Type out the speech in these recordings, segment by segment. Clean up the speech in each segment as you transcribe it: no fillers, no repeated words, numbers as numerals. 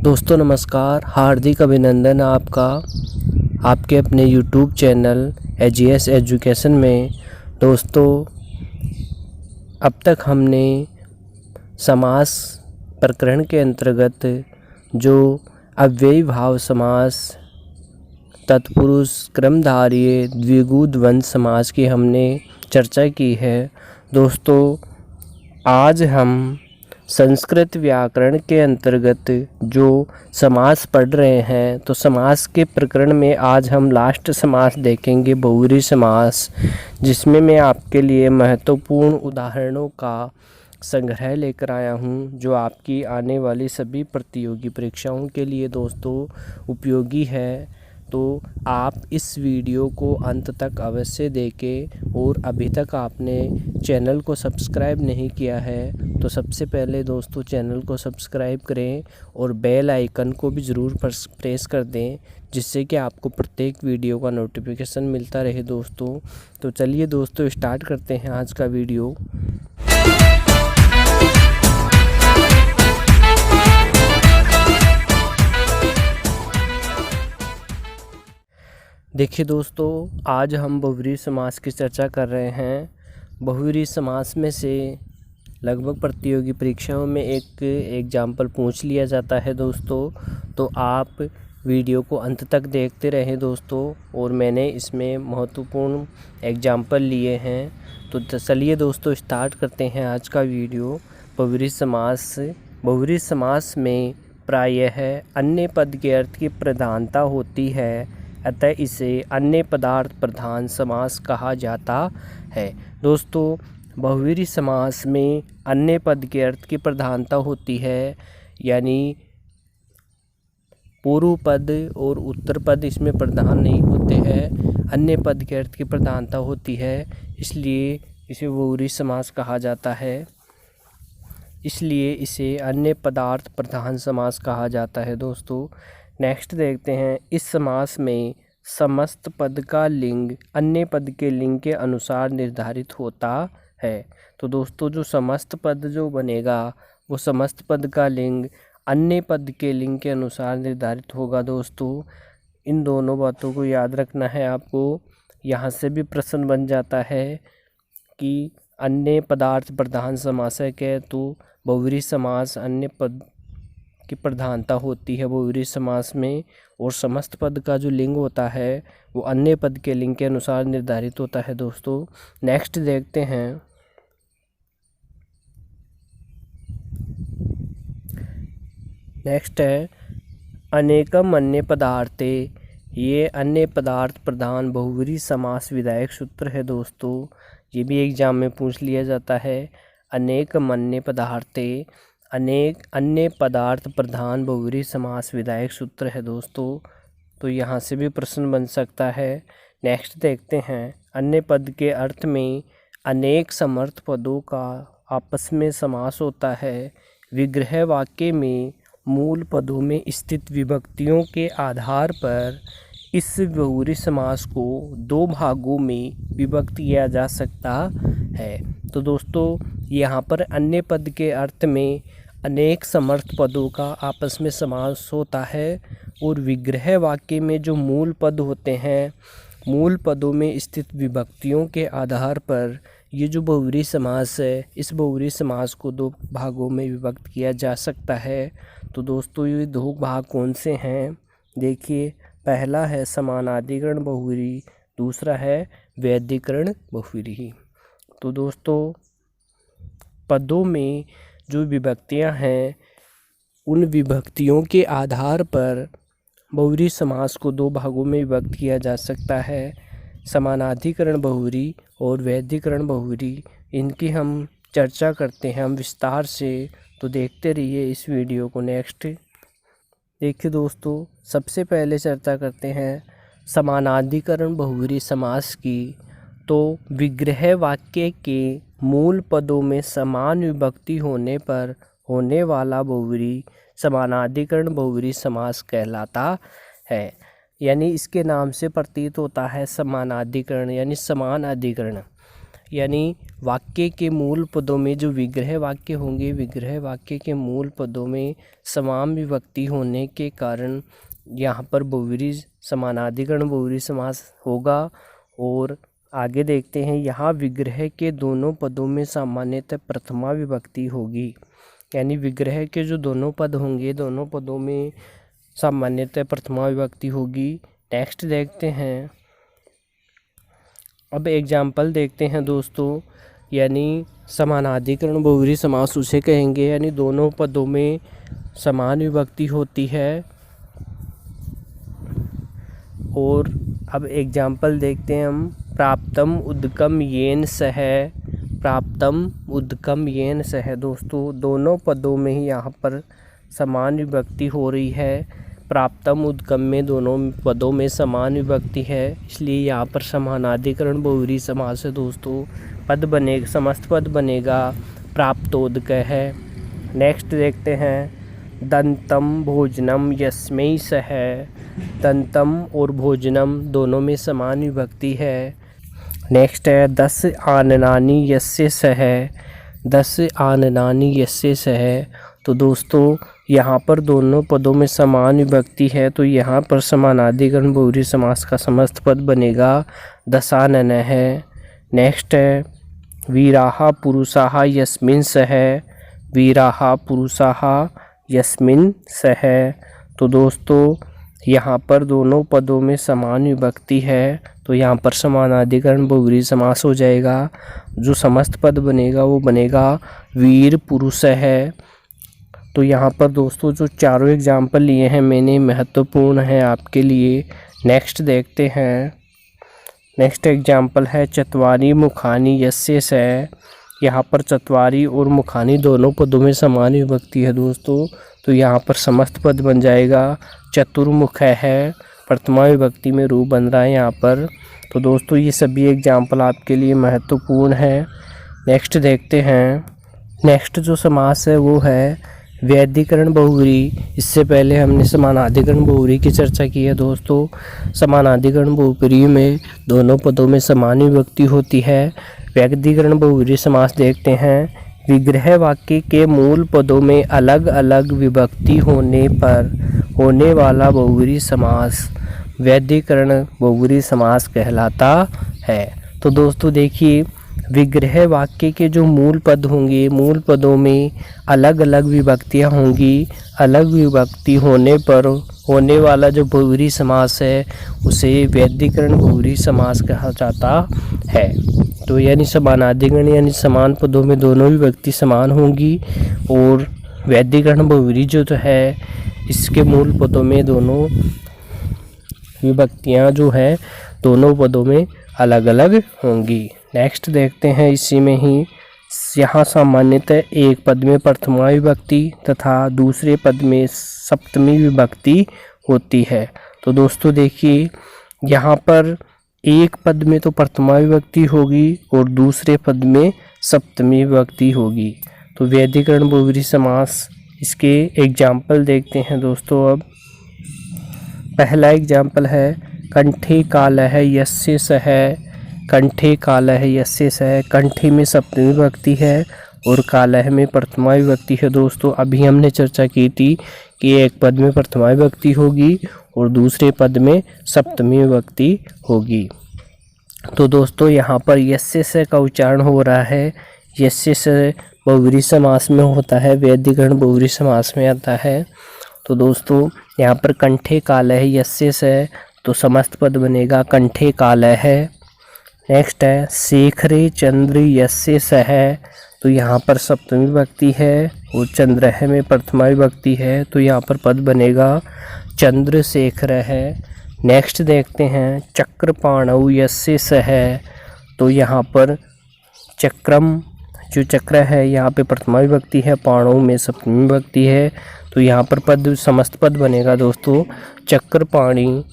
दोस्तों नमस्कार, हार्दिक अभिनंदन आपका आपके अपने यूट्यूब चैनल एजीएस एजुकेशन में। दोस्तों अब तक हमने समास प्रकरण के अंतर्गत जो अव्ययी भाव समास, तत्पुरुष, क्रमधारय, द्विगु द्वंद्व समास की हमने चर्चा की है। दोस्तों आज हम संस्कृत व्याकरण के अंतर्गत जो समास पढ़ रहे हैं, तो समास के प्रकरण में आज हम लास्ट समास देखेंगे, बहुव्रीहि समास, जिसमें मैं आपके लिए महत्वपूर्ण उदाहरणों का संग्रह लेकर आया हूं, जो आपकी आने वाली सभी प्रतियोगी परीक्षाओं के लिए दोस्तों उपयोगी है। तो आप इस वीडियो को अंत तक अवश्य देखें, और अभी तक आपने चैनल को सब्सक्राइब नहीं किया है तो सबसे पहले दोस्तों चैनल को सब्सक्राइब करें और बेल आइकन को भी ज़रूर प्रेस कर दें, जिससे कि आपको प्रत्येक वीडियो का नोटिफिकेशन मिलता रहे दोस्तों। तो चलिए दोस्तों स्टार्ट करते हैं आज का वीडियो। देखिए दोस्तों, आज हम बहुव्रीहि समास की चर्चा कर रहे हैं। बहुव्रीहि समास में से लगभग प्रतियोगी परीक्षाओं में एक एग्जाम्पल पूछ लिया जाता है दोस्तों, तो आप वीडियो को अंत तक देखते रहें दोस्तों। और मैंने इसमें महत्वपूर्ण एग्जाम्पल लिए हैं। तो चलिए दोस्तों स्टार्ट करते हैं आज का वीडियो। बहुव्रीहि समास। बहुव्रीहि समास में प्रायः अन्य पद के अर्थ की प्रधानता होती है, अतः इसे अन्य पदार्थ प्रधान समास कहा जाता है। दोस्तों बहुव्रीहि समास में अन्य पद के अर्थ की प्रधानता होती है, यानी पूर्व पद और उत्तर पद इसमें प्रधान नहीं होते हैं, अन्य पद के अर्थ की प्रधानता होती है, इसलिए इसे बहुव्रीहि समास कहा जाता है। इसलिए इसे अन्य पदार्थ प्रधान समास कहा जाता है दोस्तों। नेक्स्ट देखते हैं, इस समास में समस्त पद का लिंग अन्य पद के लिंग के अनुसार निर्धारित होता है। तो दोस्तों जो समस्त पद जो बनेगा वो समस्त पद का लिंग अन्य पद के लिंग के अनुसार निर्धारित होगा दोस्तों। इन दोनों बातों को याद रखना है आपको। यहाँ से भी प्रश्न बन जाता है कि अन्य पदार्थ प्रधान समासक है, तो बहुव्रीहि समास अन्य पद की प्रधानता होती है बहुव्रीहि समास में, और समस्त पद का जो लिंग होता है वो अन्य पद के लिंग के अनुसार निर्धारित होता है दोस्तों। नेक्स्ट देखते हैं, नेक्स्ट है अनेकम अन्य पदार्थे। ये अन्य पदार्थ प्रधान बहुव्रीहि समास विधायक सूत्र है दोस्तों। ये भी एग्जाम में पूछ लिया जाता है। अनेकम अन्य पदार्थे, अनेक अन्य पदार्थ प्रधान बहुव्रीहि समास विधायक सूत्र है दोस्तों। तो यहाँ से भी प्रश्न बन सकता है। नेक्स्ट देखते हैं, अन्य पद के अर्थ में अनेक समर्थ पदों का आपस में समास होता है। विग्रह वाक्य में मूल पदों में स्थित विभक्तियों के आधार पर इस बहुव्रीहि समास को दो भागों में विभक्त किया जा सकता है। तो दोस्तों यहाँ पर अन्य पद के अर्थ में अनेक समर्थ पदों का आपस में समास होता है, और विग्रह वाक्य में जो मूल पद होते हैं, मूल पदों में स्थित विभक्तियों के आधार पर ये जो बहुव्रीहि समास है, इस बहुव्रीहि समास को दो भागों में विभक्त किया जा सकता है। तो दोस्तों ये दो भाग कौन से हैं, देखिए, पहला है समानाधिकरण बहुव्रीहि, दूसरा है वैयाधिकरण बहुव्रीहि। तो दोस्तों पदों में जो विभक्तियां हैं, उन विभक्तियों के आधार पर बहुव्रीहि समास को दो भागों में विभक्त किया जा सकता है, समानाधिकरण बहुव्रीहि और वैयाधिकरण बहुव्रीहि। इनकी हम चर्चा करते हैं हम विस्तार से, तो देखते रहिए इस वीडियो को। नेक्स्ट देखिए दोस्तों, सबसे पहले चर्चा करते हैं समानाधिकरण बहुव्रीहि समास की। तो विग्रह वाक्य के मूल पदों में समान विभक्ति होने पर होने वाला बहुव्रीहि समानाधिकरण बहुव्रीहि समास कहलाता है। यानी इसके नाम से प्रतीत होता है समानाधिकरण, यानी समान अधिकरण। यानी वाक्य के मूल पदों में जो विग्रह वाक्य होंगे, विग्रह वाक्य के मूल पदों में समान विभक्ति होने के कारण यहाँ पर बहुव्रीहि समानाधिकरण बहुव्रीहि समास होगा। और आगे देखते हैं, यहाँ विग्रह के दोनों पदों में सामान्यतः प्रथमा विभक्ति होगी। यानी विग्रह के जो दोनों पद होंगे, दोनों पदों में सामान्यतः प्रथमा विभक्ति होगी। नेक्स्ट देखते हैं, अब एग्जाम्पल देखते हैं दोस्तों। यानी समानाधिकरण बहुव्रीहि समास उसे कहेंगे, यानी दोनों पदों में समान विभक्ति होती है। और अब एग्जाम्पल देखते हैं हम, प्राप्तम उदकम येन सह, प्राप्तम उदकम येन सह। दोस्तों दोनों पदों में ही यहाँ पर समान विभक्ति हो रही है। प्राप्तम उदकम में दोनों पदों में समान विभक्ति है, इसलिए यहाँ पर समानाधिकरण बहुव्रीहि समास है दोस्तों। पद बनेगा, समस्त पद बनेगा प्राप्तोदक है। नेक्स्ट देखते हैं, दंतम भोजनम यस्मै सह। दंतम और भोजनम दोनों में समान विभक्ति है। नेक्स्ट है, 10 आननानि यस्य सह। 10 आननानि यस्य सह। तो दोस्तों यहाँ पर दोनों पदों में समान विभक्ति है, तो यहाँ पर समानाधिकरण बहुव्रीहि समास का समस्त पद बनेगा दशाननः है। नेक्स्ट है, वीराः पुरुषाः यस्मिन् सह। वीराः पुरुषाः यस्मिन् सह। तो दोस्तों यहाँ पर दोनों पदों में समान विभक्ति है, तो यहाँ पर समानाधिकरण बहुव्रीहि समास हो जाएगा। जो समस्त पद बनेगा वो बनेगा वीर पुरुष है। तो यहाँ पर दोस्तों जो चारों एग्जाम्पल लिए हैं मैंने, महत्वपूर्ण है आपके लिए। नेक्स्ट देखते हैं, नेक्स्ट एग्जाम्पल है, चत्वारि मुखानि यस्य सह। यहाँ पर चत्वारि और मुखानि दोनों पदों में समान विभक्ति है दोस्तों, तो यहाँ पर समस्त पद बन जाएगा चतुर्मुख है। प्रथमा विभक्ति में रूप बन रहा है यहाँ पर। तो दोस्तों ये सभी एग्जाम्पल आपके लिए महत्वपूर्ण है। नेक्स्ट देखते हैं, नेक्स्ट जो समास है वो है वैयाधिकरण बहुव्रीहि। इससे पहले हमने समानाधिकरण बहुव्रीहि की चर्चा की है दोस्तों। समानाधिकरण बहुव्रीहि में दोनों पदों में समान विभक्ति होती है। वैयाधिकरण बहुव्रीहि समास देखते हैं, विग्रह वाक्य के मूल पदों में अलग अलग विभक्ति होने पर होने वाला बहुव्रीहि समास वैयाधिकरण बहुव्रीहि समास कहलाता है। तो दोस्तों देखिए, विग्रह वाक्य के जो मूल पद होंगे, मूल पदों में अलग अलग विभक्तियां होंगी। अलग विभक्ति होने पर होने वाला जो बहुव्रीहि समास है उसे वैयाधिकरण बहुव्रीहि समास कहा जाता है। तो यानी समानाधिकरण यानी समान पदों में दोनों विभक्ति समान होंगी, और वैयाधिकरण बहुव्रीहि जो है इसके मूल पदों में दोनों विभक्तियां जो है दोनों पदों में अलग अलग होंगी। नेक्स्ट देखते हैं, इसी में ही यहाँ सामान्यतः एक पद में प्रथमा विभक्ति तथा दूसरे पद में सप्तमी विभक्ति होती है। तो दोस्तों देखिए, यहाँ पर एक पद में तो प्रथमा विभक्ति होगी और दूसरे पद में सप्तमी विभक्ति होगी। तो वैयाधिकरण बहुव्रीहि समास, इसके एग्जाम्पल देखते हैं दोस्तों। अब पहला एग्जाम्पल है, कंठे कालः यस्य सह। कंठे कालः यस्य सह। कंठे में सप्तमी विभक्ति है और कालः में प्रथमा विभक्ति है दोस्तों। अभी हमने चर्चा की थी कि एक पद में प्रथमा विभक्ति होगी और दूसरे पद में सप्तमी विभक्ति होगी। तो दोस्तों यहाँ पर यस्य सह का उच्चारण हो रहा है। यस्य सह बहुव्रीहि समास में होता है, वैयाधिकरण बहुव्रीहि समास में आता है। तो दोस्तों यहाँ पर कंठे कालः यस्य सह, तो समस्त पद बनेगा कंठे कालः। नेक्स्ट है, शेखरे चंद्र यस्य सह। तो यहाँ पर सप्तमी विभक्ति है और चंद्रः में प्रथमा विभक्ति है, तो यहाँ पर पद बनेगा चंद्रशेखरः। नेक्स्ट देखते हैं, चक्रपाणौ यस्य सह। तो यहाँ पर चक्रम जो चक्र है यहाँ पे प्रथमा विभक्ति है, पाणौ में सप्तमी विभक्ति है, तो यहाँ पर पद समस्त पद बनेगा दोस्तों चक्रपाणी।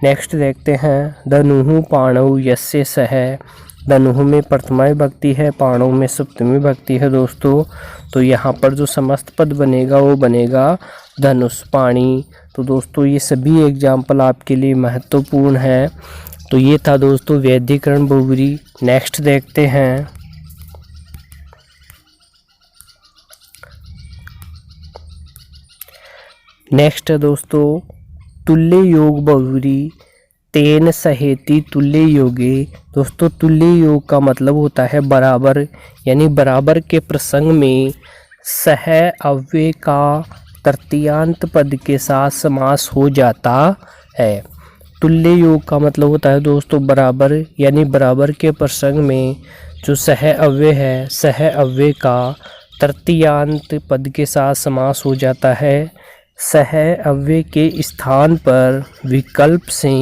नेक्स्ट देखते हैं, धनुः पाणौ यस्य सह। धनुः में प्रथमा विभक्ति है, पाणौ में सप्तमी विभक्ति है दोस्तों, तो यहाँ पर जो समस्त पद बनेगा वो बनेगा धनुष पाणी। तो दोस्तों ये सभी एग्जाम्पल आपके लिए महत्वपूर्ण है तो ये था दोस्तों वैयाधिकरण बहुब्री। नेक्स्ट देखते हैं। नेक्स्ट है दोस्तों तुल्य योग बहुब्री तेन सहेति तुल्य योगे। दोस्तों तुल्य योग का मतलब होता है बराबर, यानी बराबर के प्रसंग में सह अव्यय का तृतीयांत पद के साथ समास हो जाता है। तुल्य योग का मतलब होता है दोस्तों बराबर, यानी बराबर के प्रसंग में जो सह अव्यय है, सह अव्यय का तृतीयांत पद के साथ समास हो जाता है। सह अव्यय के स्थान पर विकल्प से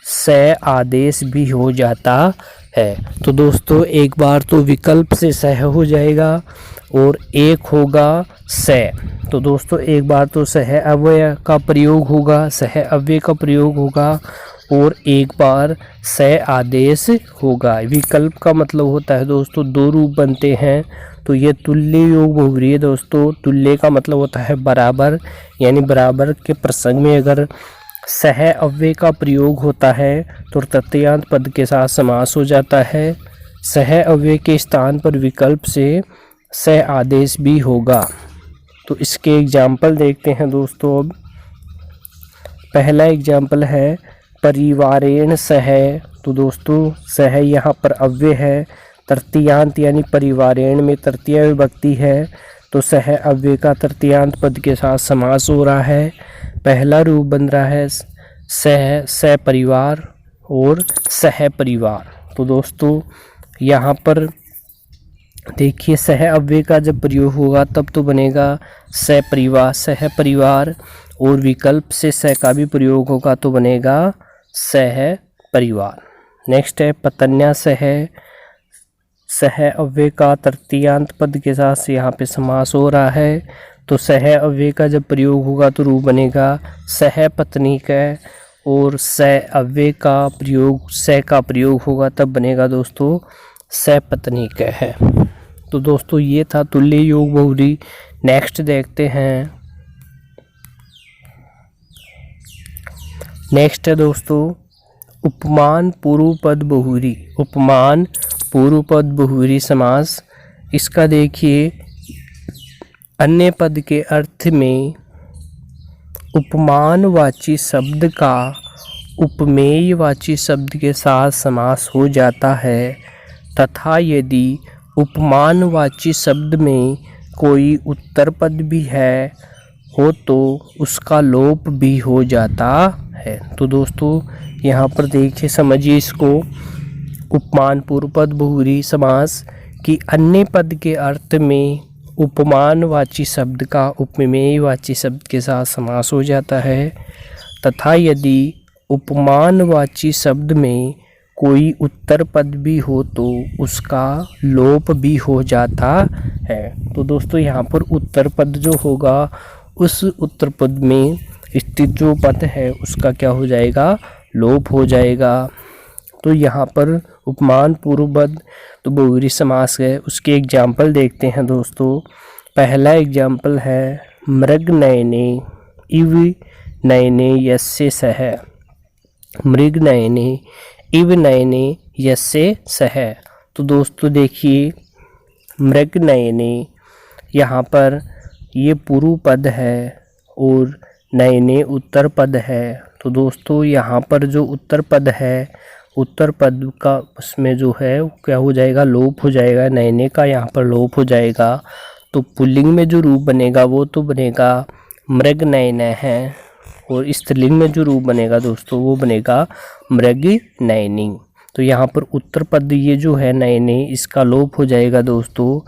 स आदेश भी हो जाता है। तो दोस्तों एक बार तो विकल्प से सह हो जाएगा और एक होगा स। तो दोस्तों एक बार तो सह अव्यय का प्रयोग होगा, सह अव्यय का प्रयोग होगा और एक बार स आदेश होगा। विकल्प का मतलब होता है दोस्तों दो रूप बनते हैं। तो ये तुल्य योग बहुब्री है दोस्तों। तुल्य का मतलब होता है बराबर, यानी बराबर के प्रसंग में अगर सह अव्यय का प्रयोग होता है तो तृतीयांत पद के साथ समास हो जाता है। सह अव्यय के स्थान पर विकल्प से स आदेश भी होगा। तो इसके एग्जाम्पल देखते हैं दोस्तों। अब पहला एग्जाम्पल है परिवारेण सह। तो दोस्तों सह यहाँ पर अव्यय है, तृतीयांत यानी परिवारेण में तृतीय विभक्ति है, तो सह अव्यय का तृतीयांत पद के साथ समास हो रहा है। पहला रूप बन रहा है सह परिवार और सह परिवार। तो दोस्तों यहाँ पर देखिए सह अव्यय का जब प्रयोग होगा तब तो बनेगा सह परिवार, सह परिवार, और विकल्प से सह का भी प्रयोग होगा तो बनेगा सह परिवार। नेक्स्ट है पतन्या सह। सह अव्यय का तृतीयांत पद के साथ यहाँ पे समास हो रहा है, तो सह अव्यय का जब प्रयोग होगा तो रूप बनेगा सह पत्नीक, और सह अव्यय का प्रयोग सह का प्रयोग होगा तब बनेगा दोस्तों सह पत्नीक है। तो दोस्तों ये था तुल्य योग बहुब्री। नेक्स्ट देखते हैं। नेक्स्ट है दोस्तों उपमान पूर्व पद बहुब्री। उपमान पूर्व पद बहुब्री समास। इसका देखिए अन्य पद के अर्थ में उपमानवाची शब्द का उपमेयवाची शब्द के साथ समास हो जाता है, तथा यदि उपमानवाची शब्द में कोई उत्तर पद भी है हो तो उसका लोप भी हो जाता है। तो दोस्तों यहाँ पर देखिए समझिए इसको। उपमान पूर्व पद बहुब्री समास कि अन्य पद के अर्थ में उपमानवाची शब्द का उपमेयवाची शब्द के साथ समास हो जाता है, तथा यदि उपमानवाची शब्द में कोई उत्तर पद भी हो तो उसका लोप भी हो जाता है। तो दोस्तों यहाँ पर उत्तर पद जो होगा उस उत्तर पद में स्थित जो पद है उसका क्या हो जाएगा, लोप हो जाएगा। तो यहाँ पर उपमान पूर्व पद तो बहुब्री समास है। उसके एग्जाम्पल देखते हैं दोस्तों। पहला एग्जाम्पल है मृग नयने इव नयने यस्य सह। मृग नयने इव नयने यस्य सह। तो दोस्तों देखिए मृग नयने यहाँ पर ये पूर्व पद है और नयने उत्तर पद है। तो दोस्तों यहाँ पर जो उत्तर पद है, उत्तर पद का उसमें जो है क्या हो जाएगा, लोप हो जाएगा। नयने का यहाँ पर लोप हो जाएगा। तो पुल्लिंग में जो रूप बनेगा वो तो बनेगा मृग नयन है, और स्त्रीलिंग में जो रूप बनेगा दोस्तों वो बनेगा मृग नयनी। तो यहाँ पर उत्तर पद ये जो है नयने इसका लोप हो जाएगा दोस्तों।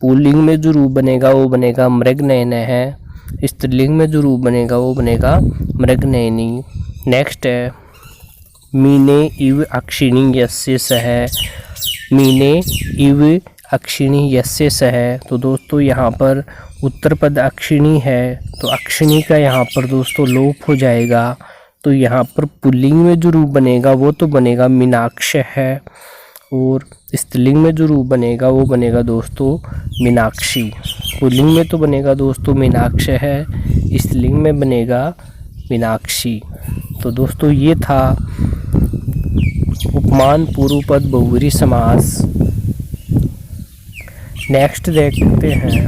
पुल्लिंग में जो रूप बनेगा वो बनेगा मृग नयन है, स्त्रीलिंग में जो रूप बनेगा वो बनेगा मृग नयनी। नेक्स्ट है मीने इव अक्षिणी यस्य सह। मीने इव अक्षिणी यस्य सह। तो दोस्तों यहाँ पर उत्तर पद अक्षिणी है, तो अक्षिणी का यहाँ पर दोस्तों लोप हो जाएगा। तो यहाँ पर पुल्लिंग में जो रूप बनेगा वो तो बनेगा मीनाक्ष है, और स्त्रीलिंग में जो रूप बनेगा वो बनेगा दोस्तों मीनाक्षी। पुल्लिंग में तो बनेगा दोस्तों मीनाक्ष है, स्त्रीलिंग में बनेगा मीनाक्षी। तो दोस्तों ये था उपमान पूर्व पद बहुव्रीहि समास। नेक्स्ट देखते हैं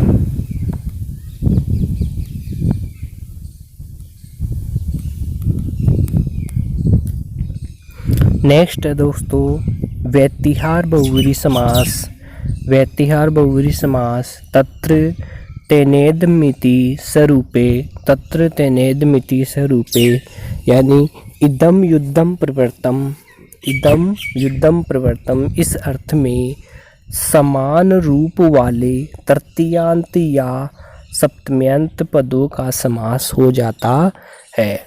नेक्स्ट है दोस्तों व्यतिहार बहुव्रीहि समास। व्यतिहार बहुव्रीहि समास तत्र तेनेदमिति स्वरूपे, तत्र तेनेदमिति स्वरूपे यानी इदम युद्धम प्रवृत्तम, इदम युद्धम प्रवृत्तम इस अर्थ में समान रूप वाले तृतीयांत या सप्तम्यंत पदों का समास हो जाता है।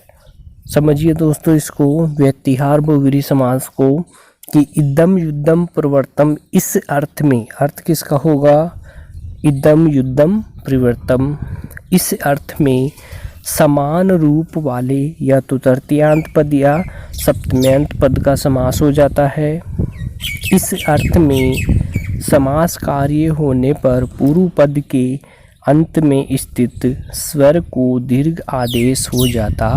समझिए दोस्तों इसको, व्यतिहार बहुव्रीहि समास को, कि इदम युद्धम प्रवृत्तम इस अर्थ में, अर्थ किसका होगा, इदम युद्धम प्रवृत्तम, इस अर्थ में समान रूप वाले या तो तृतीयांत पद या सप्तम्यंत पद का समास हो जाता है। इस अर्थ में समास कार्य होने पर पूर्व पद के अंत में स्थित स्वर को दीर्घ आदेश हो जाता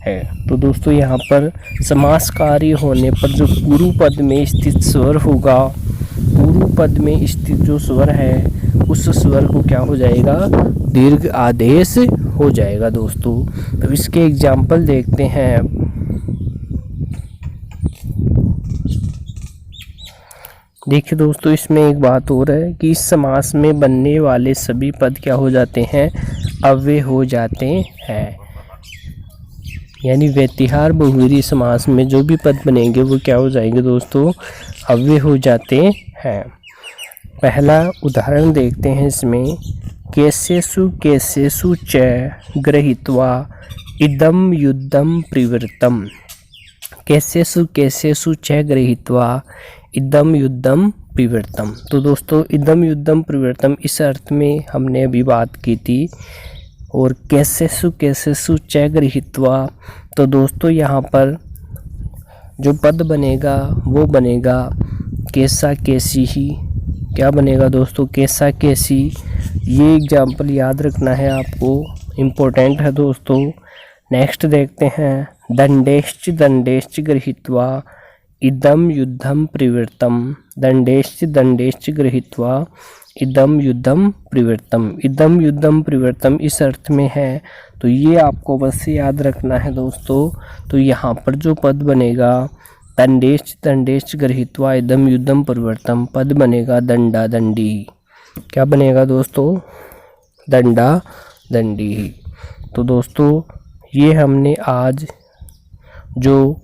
है। तो दोस्तों यहाँ पर समास कार्य होने पर जो पूर्व पद में स्थित स्वर होगा, पूर्व पद में स्थित जो स्वर है उस स्वर को क्या हो जाएगा, दीर्घ आदेश हो जाएगा दोस्तों। तो इसके एग्जाम्पल देखते हैं। देखिए दोस्तों इसमें एक बात और है कि इस समास में बनने वाले सभी पद क्या हो जाते हैं, अव्यय हो जाते हैं। यानी व्यतिहार बहुव्रीहि समास में जो भी पद बनेंगे वो क्या हो जाएंगे दोस्तों, अव्यय हो जाते हैं। पहला उदाहरण देखते हैं इसमें, केसेषु केसेषु च गृहीत्वा इदम युद्धम प्रवृत्तम। केसेषु केसेषु च गृहीत्वा इदम युद्धम प्रवृत्तम। तो दोस्तों इदम युद्धम प्रवृत्तम इस अर्थ में हमने अभी बात की थी। और केसेषु केसेषु च गृहीत्वा, तो दोस्तों यहाँ पर जो पद बनेगा वो बनेगा केसा केसी ही। क्या बनेगा दोस्तों, केसा केसी। ये एग्जाम्पल याद रखना है आपको, इम्पोर्टेंट है दोस्तों। नेक्स्ट देखते हैं, दंडेश्च दंडेश्च गृहीत्वा इदम युद्धम प्रवृत्तम। दंडेश्च दंडेश्च गृहीत्वा इदम युद्धम प्रवृत्तम। इदम युद्धम प्रवृत्तम इस अर्थ में है, तो ये आपको बस याद रखना है दोस्तों। तो यहाँ पर जो पद बनेगा दंडेश्च दंडेश्च गृहीत्वा इदम युद्धम प्रवृत्तम, पद बनेगा दंडा दंडी। क्या बनेगा दोस्तों, दंडा दंडी। तो दोस्तों ये हमने आज जो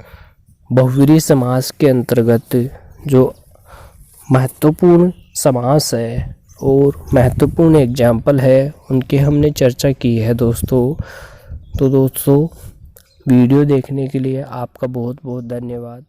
बहुव्रीहि समास के अंतर्गत जो महत्वपूर्ण समास है और महत्वपूर्ण एग्जाम्पल है उनके हमने चर्चा की है दोस्तों। तो दोस्तों वीडियो देखने के लिए आपका बहुत बहुत धन्यवाद।